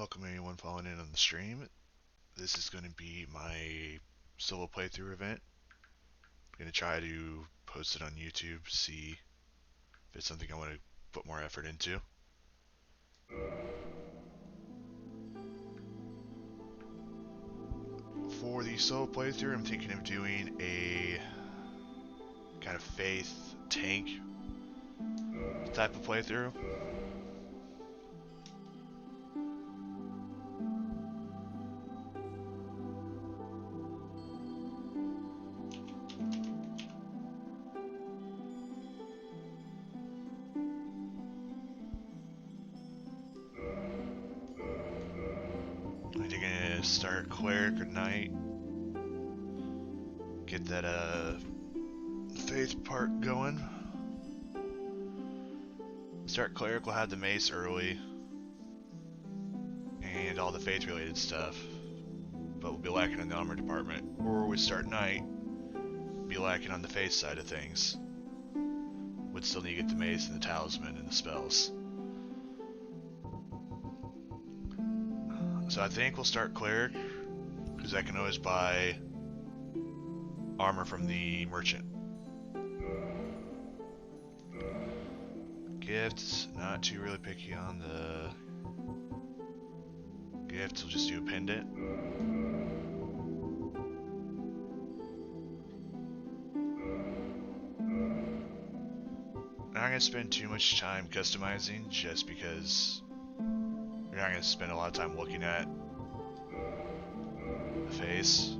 Welcome anyone following in on the stream. This is going to be my solo playthrough event. I'm going to try to post it on YouTube, see if it's something I want to put more effort into. For the solo playthrough, I'm thinking of doing a kind of faith tank type of playthrough. I'm either gonna start cleric or knight. Get that faith part going. Start cleric, we'll have the mace early and all the faith related stuff, but we'll be lacking in the armor department. Or we start knight, be lacking on the faith side of things. Would still need to get the mace and the talisman and the spells. So I think we'll start cleric, because I can always buy armor from the merchant. Gifts, not too really picky on the gifts, we'll just do a pendant. I'm not going to spend too much time customizing, just because you're not going to spend a lot of time looking at the face.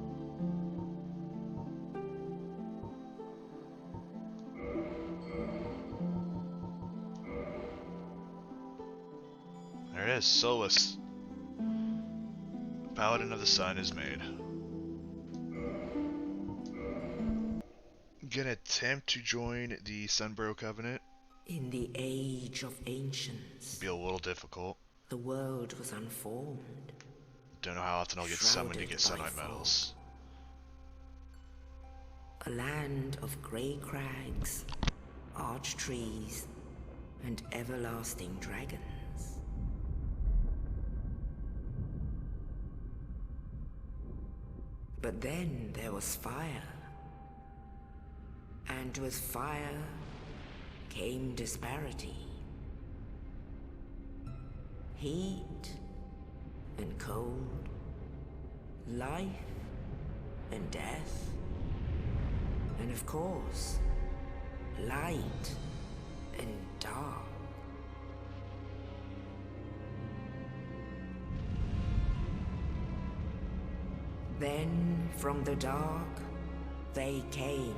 There it is, Solus. Paladin of the Sun is made. Gonna attempt to join the Sunborough Covenant. In the age of ancients, Be a little difficult. the world was unformed. Don't know how often I'll get summoned to get sunlight medals. A land of grey crags, arch trees, and everlasting dragons. But then there was fire. And with fire came disparity. Heat and cold, life and death, and of course, light and dark. Then from the dark they came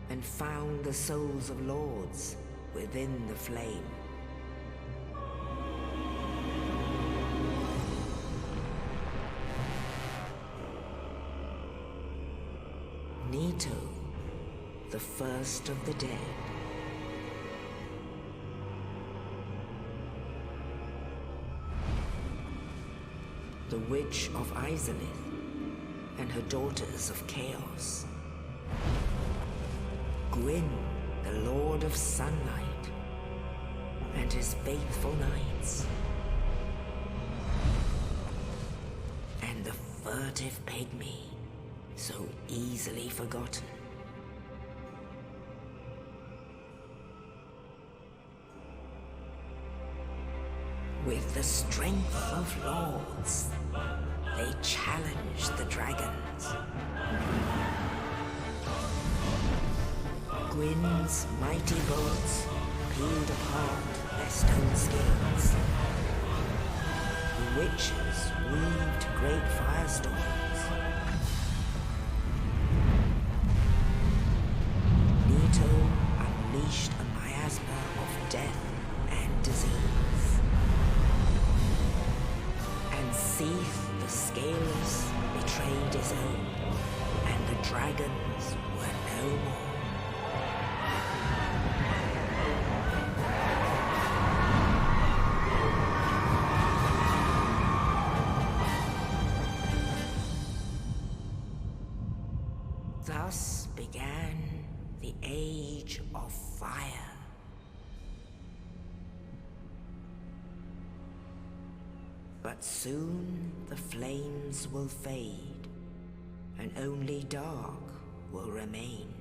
and found the souls of lords within the flame. Nito, the first of the dead. The Witch of Izalith and her daughters of Chaos. Gwyn, the Lord of Sunlight, and his faithful knights. And the furtive pygmy, so easily forgotten. With the strength of lords, they challenged the dragons. Gwyn's mighty bolts peeled apart their stone scales. The witches weaved great firestorms. Nito unleashed a miasma of death and disease. And Seath the Scaleless betrayed his own, and the dragons were no more. Thus began the Age of Fire. But soon the flames will fade, and only dark will remain.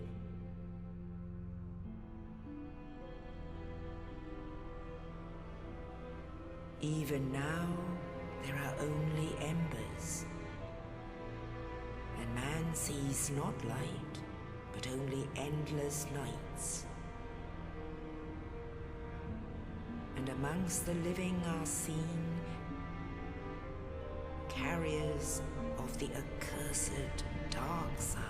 Even now, there are only embers, and man sees not light, but only endless nights. And amongst the living are seen carriers of the accursed dark sign.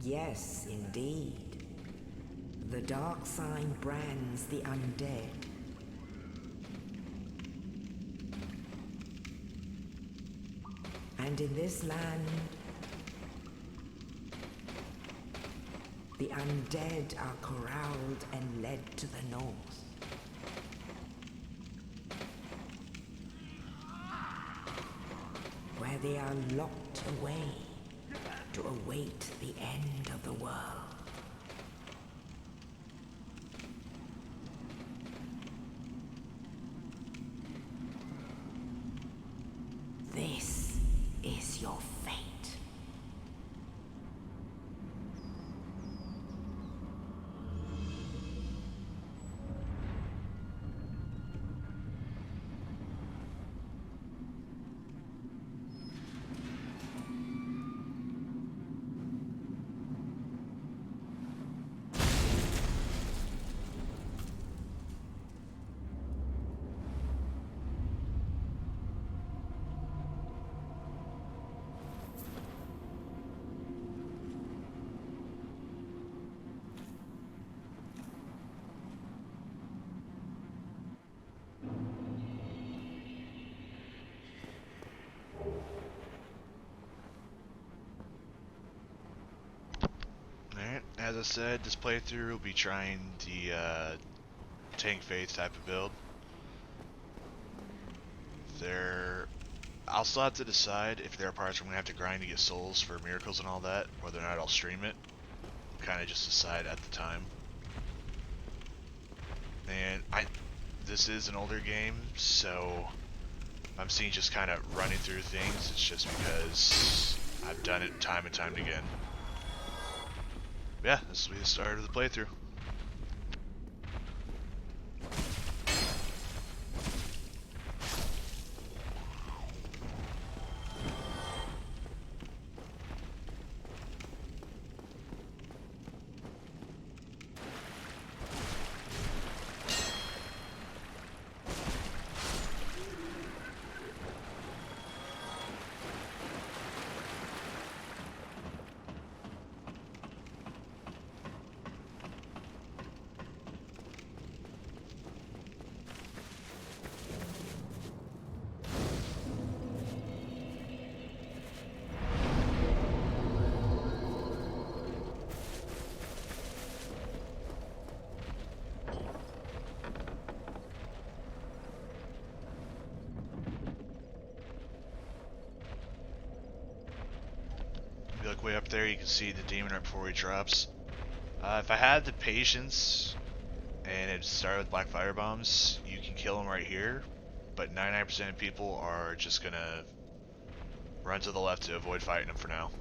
Yes, indeed. The dark sign brands the undead. And in this land, the undead are corralled and led to the north. Where they are locked away to await the end of the world. This is your fate. Alright, as I said, this playthrough will be trying the tank faith type of build. I'll still have to decide if there are parts where I'm going to have to grind to get souls for miracles and all that, whether or not I'll stream it. Kind of just decide at the time. And this is an older game, so I'm seeing just kind of running through things. It's just because I've done it time and time again. Yeah, this will be the start of the playthrough. If you look way up there, you can see the demon right before he drops. If I had the patience and it started with black fire bombs, you can kill him right here, but 99% of people are just gonna run to the left to avoid fighting him for now.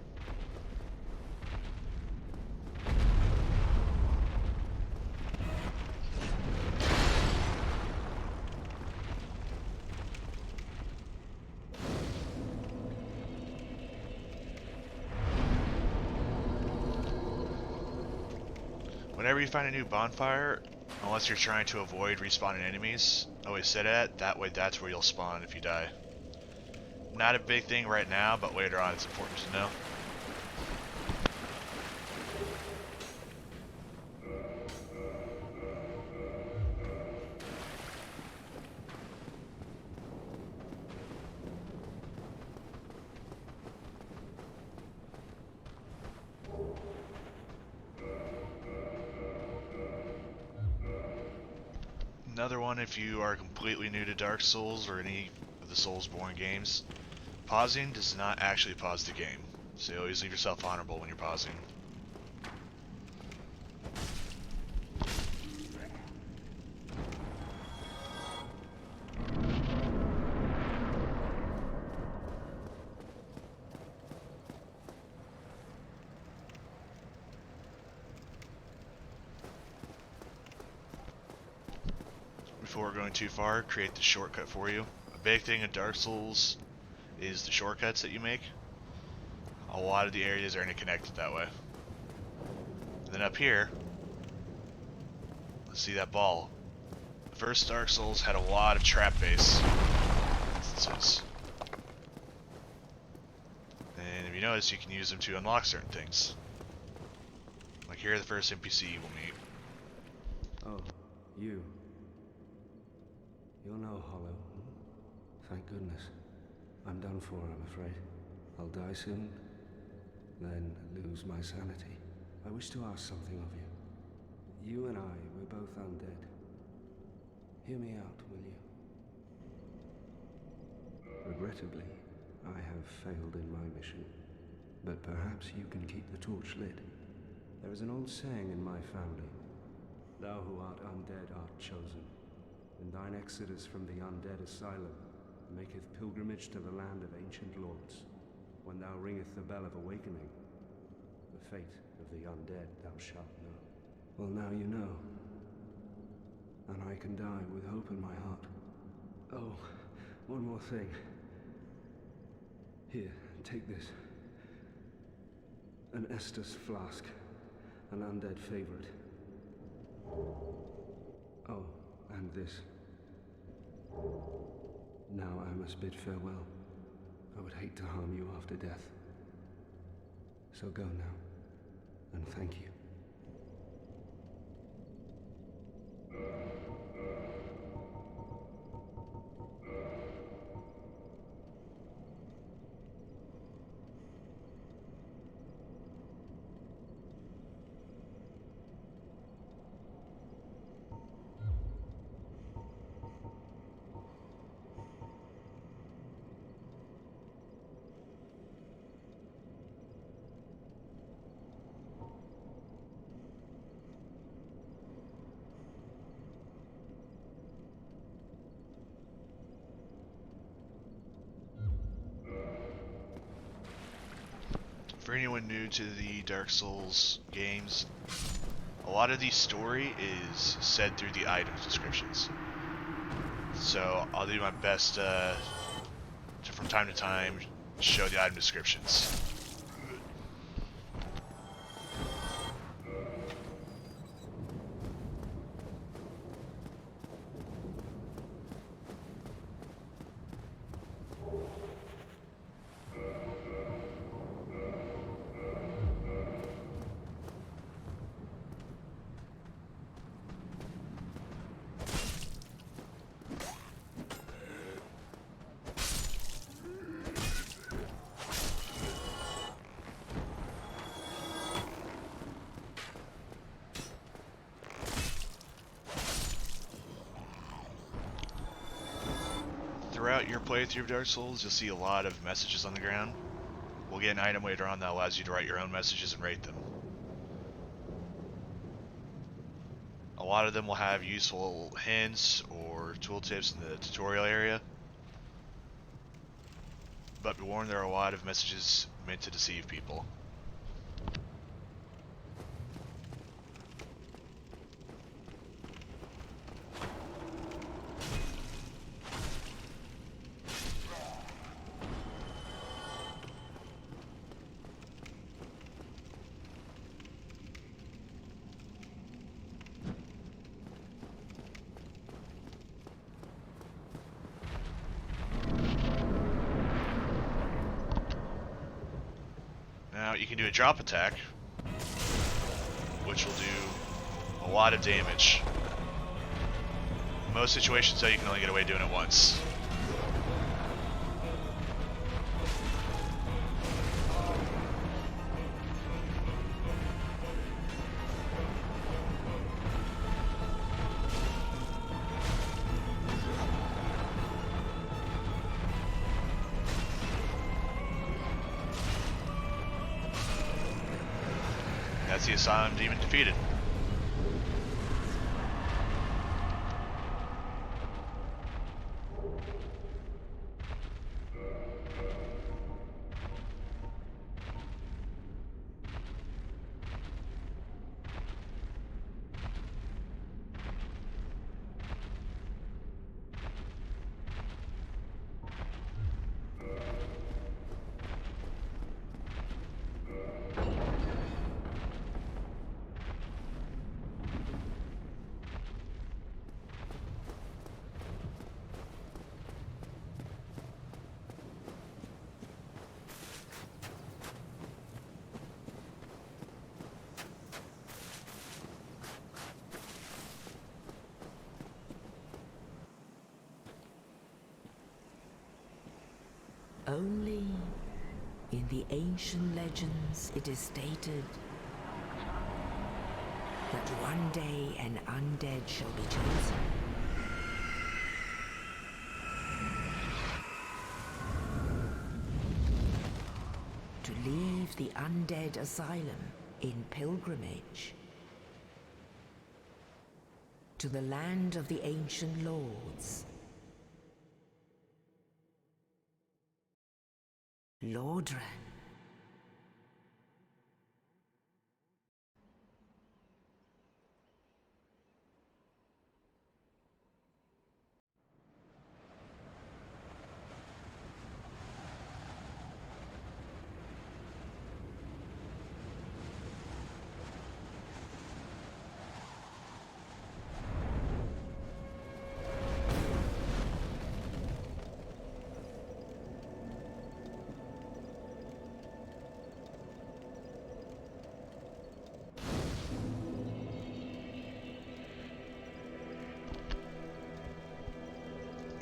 Whenever you find a new bonfire, unless you're trying to avoid respawning enemies, always sit at, that way that's where you'll spawn if you die. Not a big thing right now, but later on it's important to know. Another one, if you are completely new to Dark Souls or any of the Soulsborne games, pausing does not actually pause the game. So you always leave yourself honorable when you're pausing. Before going too far, create the shortcut for you. A big thing in Dark Souls is the shortcuts that you make. A lot of the areas are interconnected that way. And then up here, let's see that ball. The first Dark Souls had a lot of trap-based instances. And if you notice, you can use them to unlock certain things. Like here, the first NPC you will meet. Oh, you. You're no hollow. Hmm? Thank goodness. I'm done for, I'm afraid. I'll die soon, then lose my sanity. I wish to ask something of you. You and I, we're both undead. Hear me out, will you? Regrettably, I have failed in my mission. But perhaps you can keep the torch lit. There is an old saying in my family. Thou who art undead art chosen. And thine exodus from the undead asylum maketh pilgrimage to the land of ancient lords. When thou ringeth the bell of awakening, the fate of the undead thou shalt know. Well, now you know. And I can die with hope in my heart. Oh, one more thing. Here, take this. An Estus flask. An undead favorite. Oh, and this. Now I must bid farewell. I would hate to harm you after death. So go now, and thank you. For anyone new to the Dark Souls games, a lot of the story is said through the item descriptions. So I'll do my best to from time to time show the item descriptions. Throughout your playthrough of Dark Souls, you'll see a lot of messages on the ground. We'll get an item later on that allows you to write your own messages and rate them. A lot of them will have useful hints or tooltips in the tutorial area. But be warned, there are a lot of messages meant to deceive people. Now you can do a drop attack, which will do a lot of damage. In most situations though, you can only get away doing it once. That's the Asylum Demon defeated. Only in the ancient legends it is stated that one day an undead shall be chosen. To leave the undead asylum in pilgrimage to the land of the ancient lords. Lordran.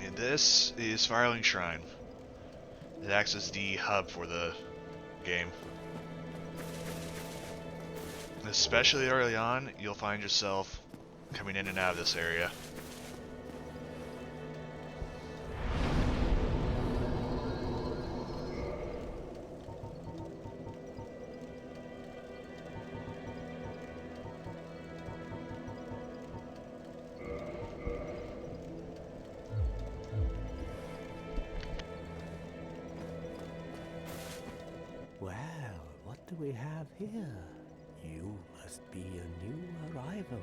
And this is Firelink Shrine. It acts as the hub for the game. Especially early on, you'll find yourself coming in and out of this area. Well, what do we have here? You must be a new arrival.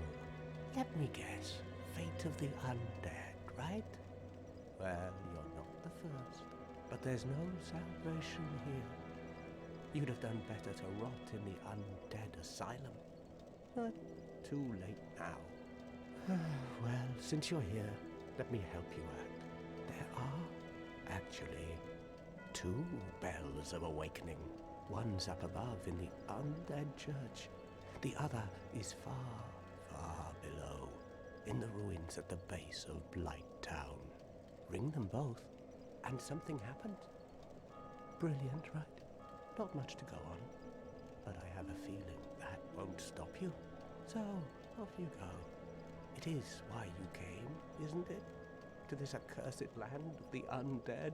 Let me guess, fate of the undead, right? Well, you're not the first, but there's no salvation here. You'd have done better to rot in the undead asylum. But too late now. Well, since you're here, let me help you out. There are, actually, 2 bells of awakening. One's up above in the undead church. The other is far, far below, in the ruins at the base of Blight Town. Ring them both, and something happens. Brilliant, right? Not much to go on, but I have a feeling that won't stop you. So, off you go. It is why you came, isn't it? To this accursed land of the undead?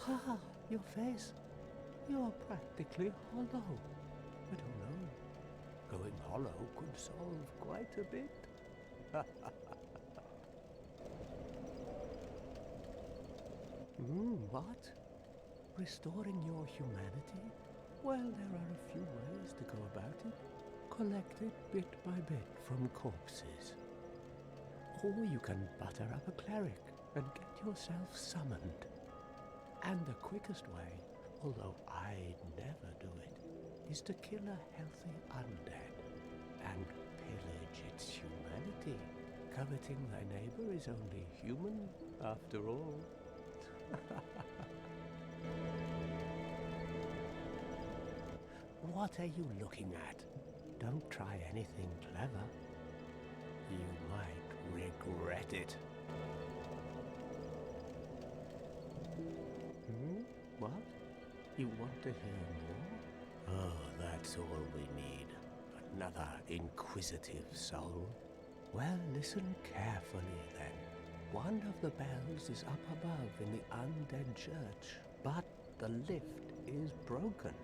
Ah, your face. You're practically hollow. I don't know. Going hollow could solve quite a bit. What? Restoring your humanity? Well, there are a few ways to go about it. Collect it bit by bit from corpses. Or you can butter up a cleric and get yourself summoned. And the quickest way, although I'd never do it, is to kill a healthy undead and pillage its humanity. Coveting thy neighbor is only human, after all. What are you looking at? Don't try anything clever. You might regret it. What? You want to hear more? Oh, that's all we need. Another inquisitive soul. Well, listen carefully then. One of the bells is up above in the undead church. but the lift is broken.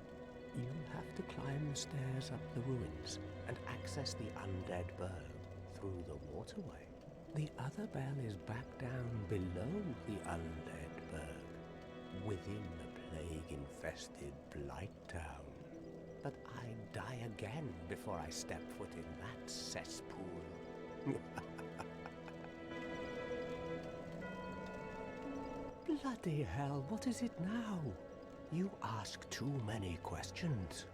You'll have to climb the stairs up the ruins and access the undead berg through the waterway. The other bell is back down below the undead berg, within the plague-infested Blight Town. But I'd die again before I step foot in that cesspool. Bloody hell, what is it now? You ask too many questions.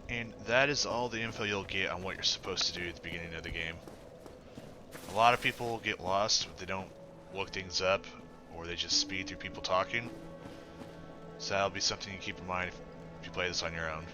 And that is all the info you'll get on what you're supposed to do at the beginning of the game. A lot of people get lost if they don't look things up, or they just speed through people talking. So that'll be something you keep in mind if you play this on your own.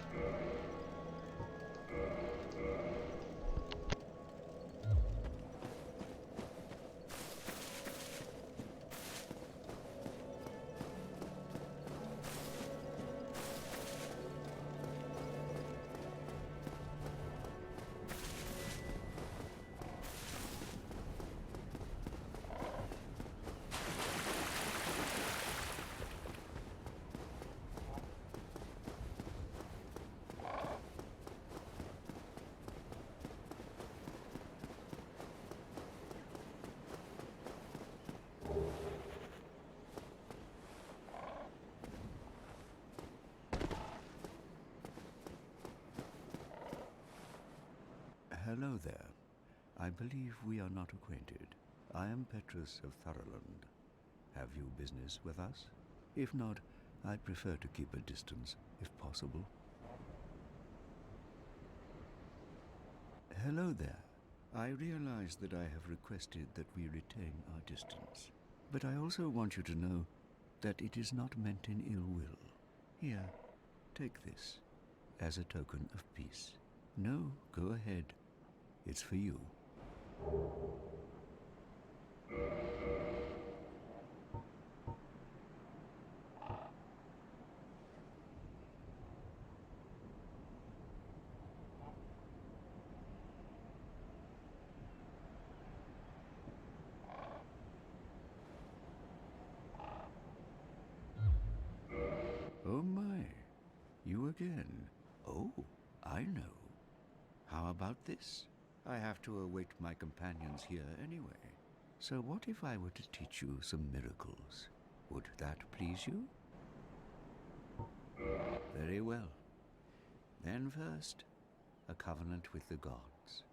Hello there. I believe we are not acquainted. I am Petrus of Thurland. Have you business with us? If not, I prefer to keep a distance, if possible. Hello there. I realize that I have requested that we retain our distance, but I also want you to know that it is not meant in ill will. Here, take this, as a token of peace. No, go ahead. It's for you. Oh my, you again. Oh, I know. How about this? I have to await my companions here anyway. So what if I were to teach you some miracles? Would that please you? Very well. Then first, a covenant with the gods.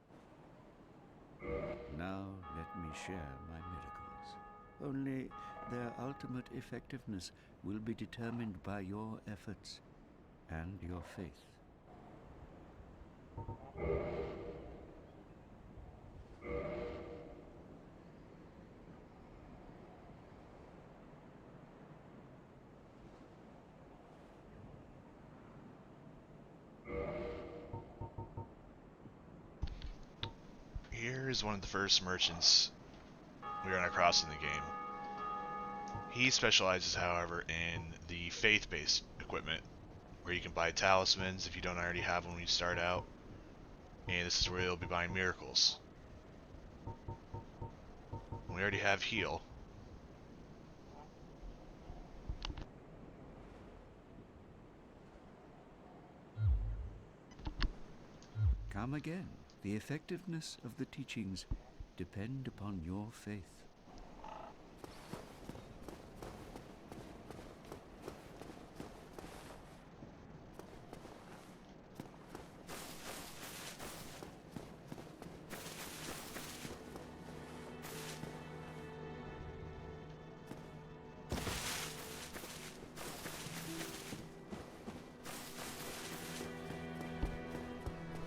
Now let me share my miracles. Only their ultimate effectiveness will be determined by your efforts and your faith. Here is one of the first merchants we run across in the game. He specializes, however, in the faith-based equipment, where you can buy talismans if you don't already have one when you start out, and this is where you'll be buying miracles. We already have heal. Come again. The effectiveness of the teachings depend upon your faith.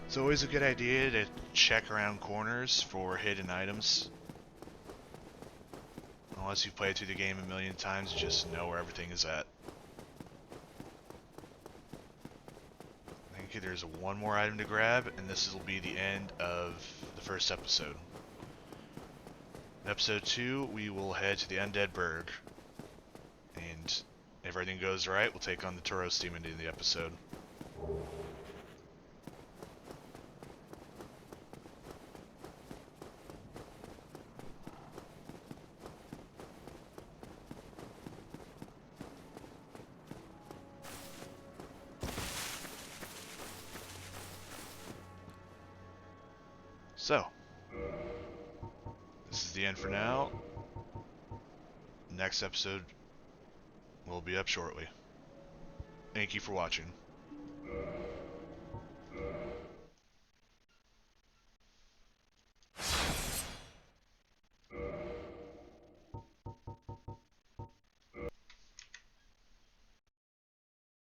It's always a good idea to check around corners for hidden items. Unless you've played through the game a million times, you just know where everything is at. I think there's one more item to grab, and this will be the end of the first episode. In episode 2, we will head to the Undead Berg, and if everything goes right, we'll take on the Tauros team into the episode. So, this is the end for now. Next episode will be up shortly. Thank you for watching.